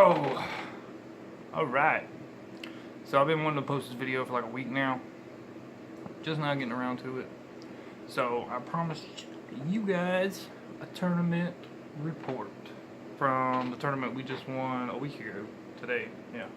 Oh, alright. So I've been wanting to post this video for like a week now. Just now getting around to it. So I promised you guys a tournament report from the tournament we just won a week ago today. Yeah.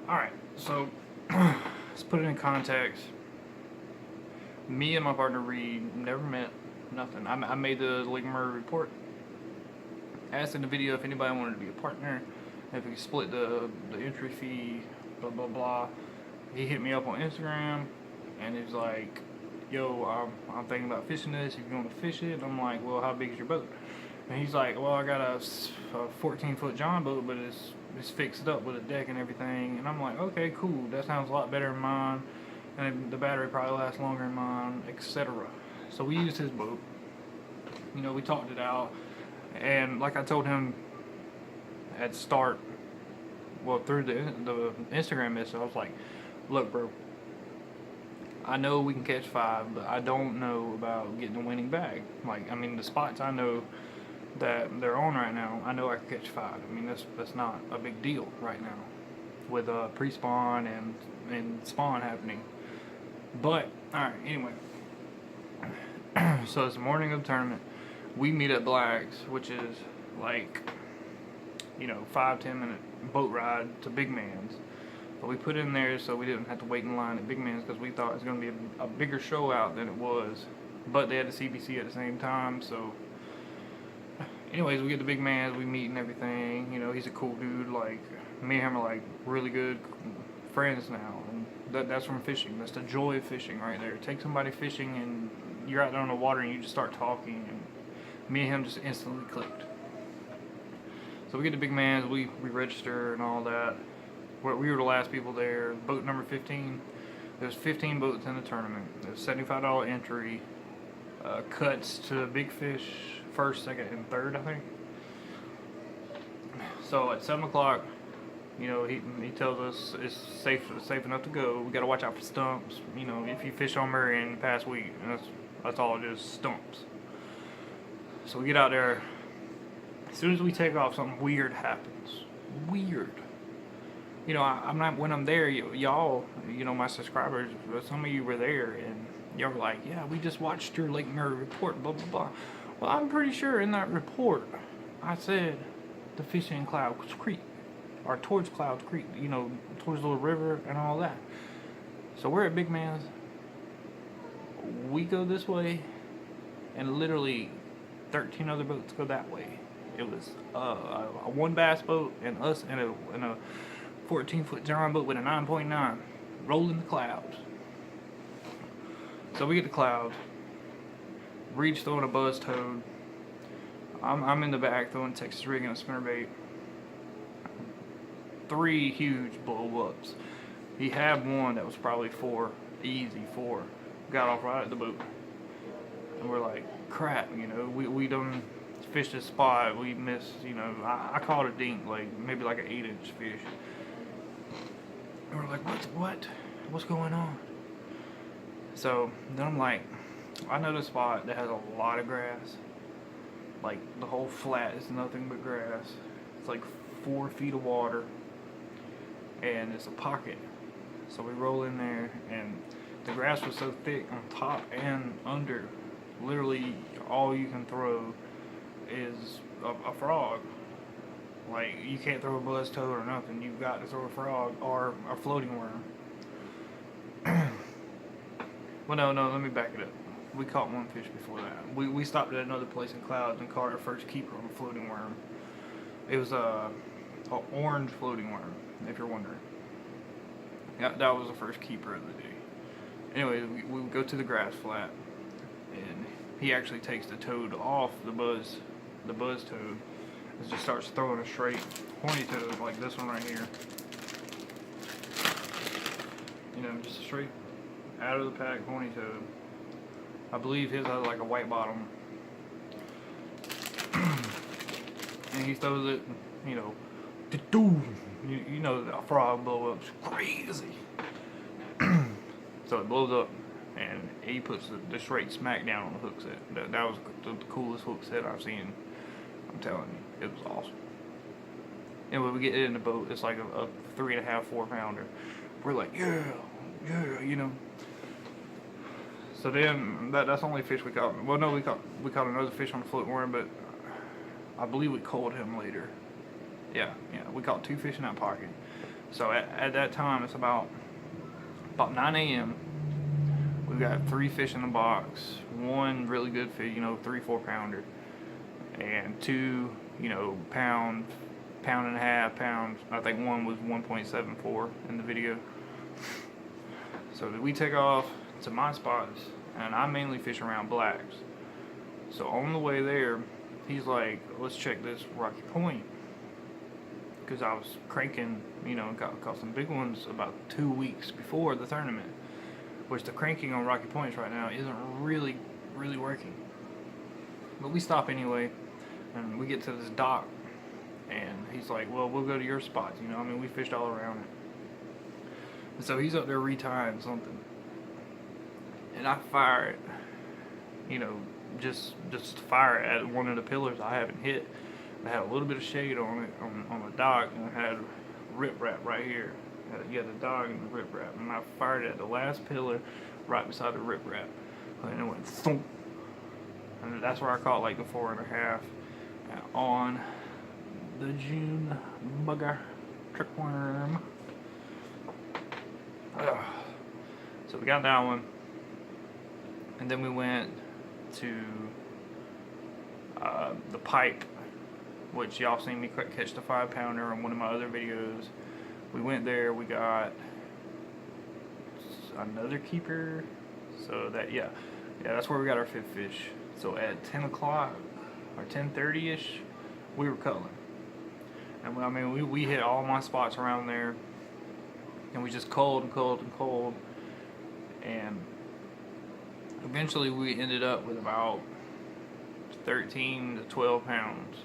Alright, so let's put it in context. Me and my partner Reed never met, nothing. I made the Lake Murray report. Asked in the video if anybody wanted to be a partner, if we could split the entry fee, blah blah blah. He hit me up on Instagram and he's like, yo, I'm thinking about fishing this, if you want to fish it. I'm like, well, how big is your boat? And he's like, well, I got a 14-foot John boat, but it's fixed up with a deck and everything. And I'm like, okay, cool, that sounds a lot better than mine, and the battery probably lasts longer than mine, etc. So we used his boat. You know, we talked it out. And like I told him at start, well, through the Instagram message, I was like, look, bro, I know we can catch 5, but I don't know about getting a winning bag. Like, I mean, the spots I know that they're on right now, I know I can catch 5. I mean, that's not a big deal right now with pre-spawn and spawn happening. But, alright, anyway. So it's the morning of the tournament. We meet at Black's, which is like, you know, 5-10 minute boat ride to Big Man's. But we put in there so we didn't have to wait in line at Big Man's because we thought it was going to be a bigger show out than it was. But they had the CBC at the same time, so anyways, we get to Big Man's, we meet and everything. You know, he's a cool dude. Like, me and him are like really good friends now, and that's from fishing. That's the joy of fishing right there. Take somebody fishing and you're out there on the water and you just start talking, and me and him just instantly clicked. So we get to Big Man's, we register and all that. We were the last people there. Boat number 15. There's 15 boats in the tournament. There's $75 entry. Cuts to big fish, first, second, and third, I think. So at 7 o'clock, you know, he tells us it's safe enough to go. We gotta watch out for stumps. You know, if you fish on Murray in the past week, that's all it is, stumps. So we get out there. As soon as we take off, something weird happens. Weird. You know, I'm not, when I'm there, y'all, you know, my subscribers, some of you were there, and y'all were like, yeah, we just watched your Lake Murray report, blah, blah, blah. Well, I'm pretty sure in that report, I said the fishing in Clouds Creek, or towards Clouds Creek, you know, towards the little river and all that. So we're at Big Man's. We go this way, and literally 13 other boats go that way. It was a one bass boat and us in a 14-foot John boat with a 9.9 rolling the clouds. So we get to Clouds. Reed's throwing a buzz toad. I'm in the back throwing Texas rig and a spinnerbait. 3 huge blow ups. He had one that was probably 4, easy 4. Got off right at the boat. And we're like, crap, you know, we done fished this spot, we missed, you know, I caught a dink, like maybe like an 8-inch fish. And we're like, what's going on? So then I'm like, I know this spot that has a lot of grass. Like the whole flat is nothing but grass. It's like 4 feet of water, and it's a pocket. So we roll in there, and the grass was so thick on top and under. Literally, all you can throw is a frog. Like, you can't throw a buzz toad or nothing. You've got to throw a frog or a floating worm. Well, no, let me back it up. We caught one fish before that. We stopped at another place in Clouds and caught our first keeper on a floating worm. It was a orange floating worm, if you're wondering. Yeah, that was the first keeper of the day. Anyway, we go to the grass flat, and he actually takes the toad off the buzz toad, and just starts throwing a straight horny toad like this one right here. You know, just a straight out of the pack horny toad. I believe his has like a white bottom. And he throws it, you know, you know, the frog blow up's crazy. So it blows up, and he puts the straight smack down on the hook set. That was the coolest hook set I've seen. I'm telling you, it was awesome. And when we get in the boat, it's like a 3.5, 4 pounder. We're like, yeah, you know. So then that's the only fish we caught. Well, no, we caught another fish on the float worm, but I believe we cold him later. Yeah, we caught 2 fish in that pocket. So at that time, it's about 9 a.m. We've got 3 fish in the box, 1 really good fish, 3, 4 pounder, and 2, pound and a half pounds. I think 1 was 1.74 in the video. So we take off to my spots, and I mainly fish around blacks. So on the way there, he's like, let's check this Rocky Point. Because I was cranking, caught some big ones about 2 weeks before the tournament. Which the cranking on Rocky Points right now isn't really working. But we stop anyway, and we get to this dock, and he's like, well, we'll go to your spots, we fished all around it. And so he's up there retying something. And I fire it, just fire it at one of the pillars I haven't hit. I had a little bit of shade on it, on the dock, and I had riprap right here. The dog and the riprap, and I fired it at the last pillar right beside the riprap, and it went thump. And that's where I caught like the 4.5 on the June bugger trick worm. So we got that one, and then we went to the pipe, which y'all seen me catch the 5 pounder on one of my other videos. We went there, we got another keeper, so that's where we got our 5th fish. So at 10 o'clock, or 10:30ish, we were culling. And we hit all my spots around there, and we just culled, and eventually we ended up with about 13 to 12 pounds.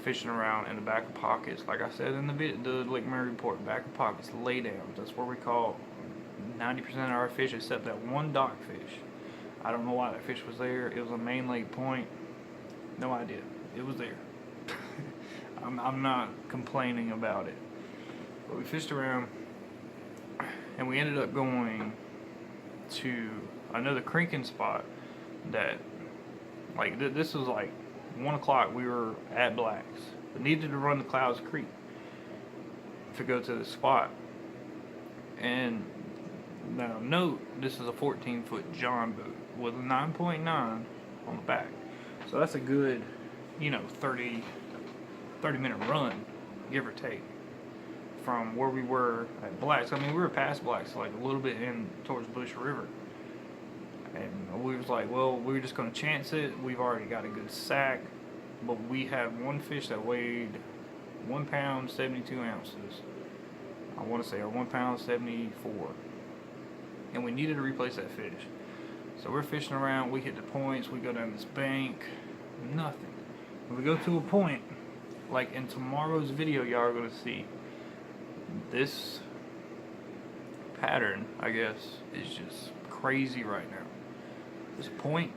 Fishing around in the back of pockets, like I said in the Lake Murray report, back of pockets, laydowns. That's where we caught 90% of our fish, except that one dock fish. I don't know why that fish was there. It was a main lake point. No idea. It was there. I'm not complaining about it. But we fished around, and we ended up going to another cranking spot that, like, this was like 1 o'clock. We were at Blacks, but needed to run the Clouds Creek to go to the spot. And now note, this is a 14-foot John boat with a 9.9 on the back. So that's a good, 30 minute run, give or take, from where we were at Blacks. We were past Blacks, like a little bit in towards Bush River. And we was like, well, we're just going to chance it. We've already got a good sack. But we had one fish that weighed 1 pound, 72 ounces. I want to say, or 1 pound, 74. And we needed to replace that fish. So we're fishing around. We hit the points. We go down this bank. Nothing. When we go to a point, like in tomorrow's video, y'all are going to see this pattern, I guess, is just crazy right now. This point,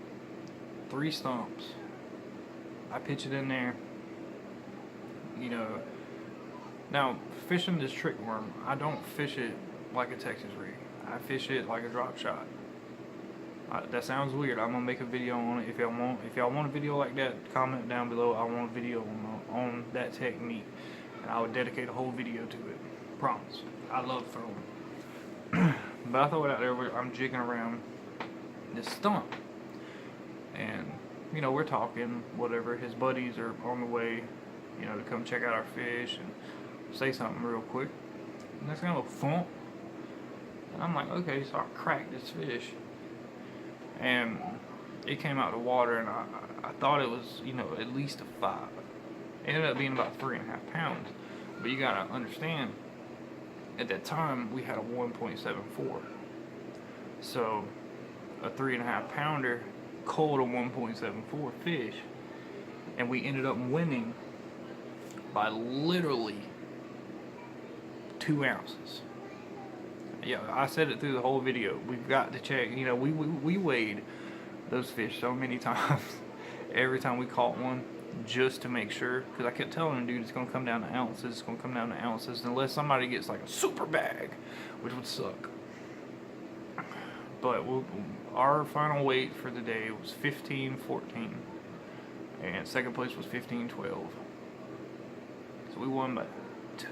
3 stumps. I pitch it in there. Now fishing this trick worm, I don't fish it like a Texas rig. I fish it like a drop shot. That sounds weird. I'm gonna make a video on it. If y'all want a video like that, comment down below. I want a video on that technique, and I would dedicate a whole video to it. Promise. I love throwing. But I throw it out there. I'm jigging around this stump, and we're talking, whatever. His buddies are on the way, to come check out our fish and say something real quick. And that's kind of a thump. And I'm like, okay, so I cracked this fish. And it came out of the water, and I thought it was, at least a 5. It ended up being about 3.5 pounds. But you gotta understand, at that time, we had a 1.74. So, a 3.5 pounder caught a 1.74 fish, and we ended up winning by literally 2 ounces. Yeah, I said it through the whole video. We've got to check. We weighed those fish so many times. Every time we caught one, just to make sure, because I kept telling him, dude, it's gonna come down to ounces. It's gonna come down to ounces, unless somebody gets like a super bag, which would suck. But our final weight for the day was 15.14, and second place was 15.12. So we won by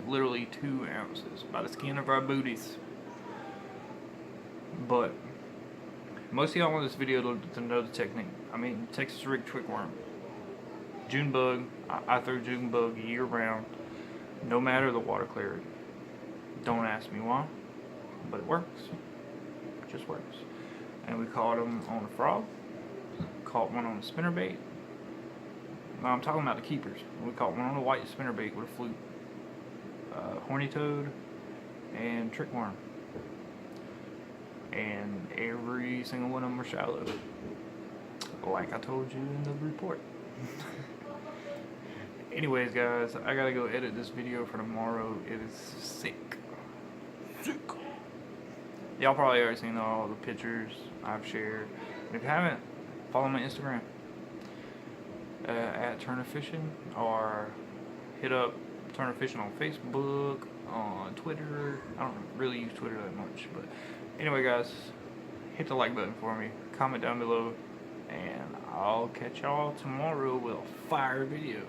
literally 2 ounces by the skin of our booties. But most of y'all want this video to know the technique. I mean, Texas rig twig worm, June bug. I throw June bug year round, no matter the water clarity. Don't ask me why, but it works. It just works. And we caught them on a frog, caught one on a spinnerbait. No, I'm talking about the keepers. We caught one on a white spinnerbait with a fluke, horny toad, and trick worm. And every single one of them were shallow, like I told you in the report. Anyways, guys, I gotta go edit this video for tomorrow. It is sick. Y'all probably already seen all the pictures I've shared. And if you haven't, follow my Instagram at Turner Fishing, or hit up Turner Fishing on Facebook, on Twitter. I don't really use Twitter that much, but anyway, guys, hit the like button for me, comment down below, and I'll catch y'all tomorrow with a fire video.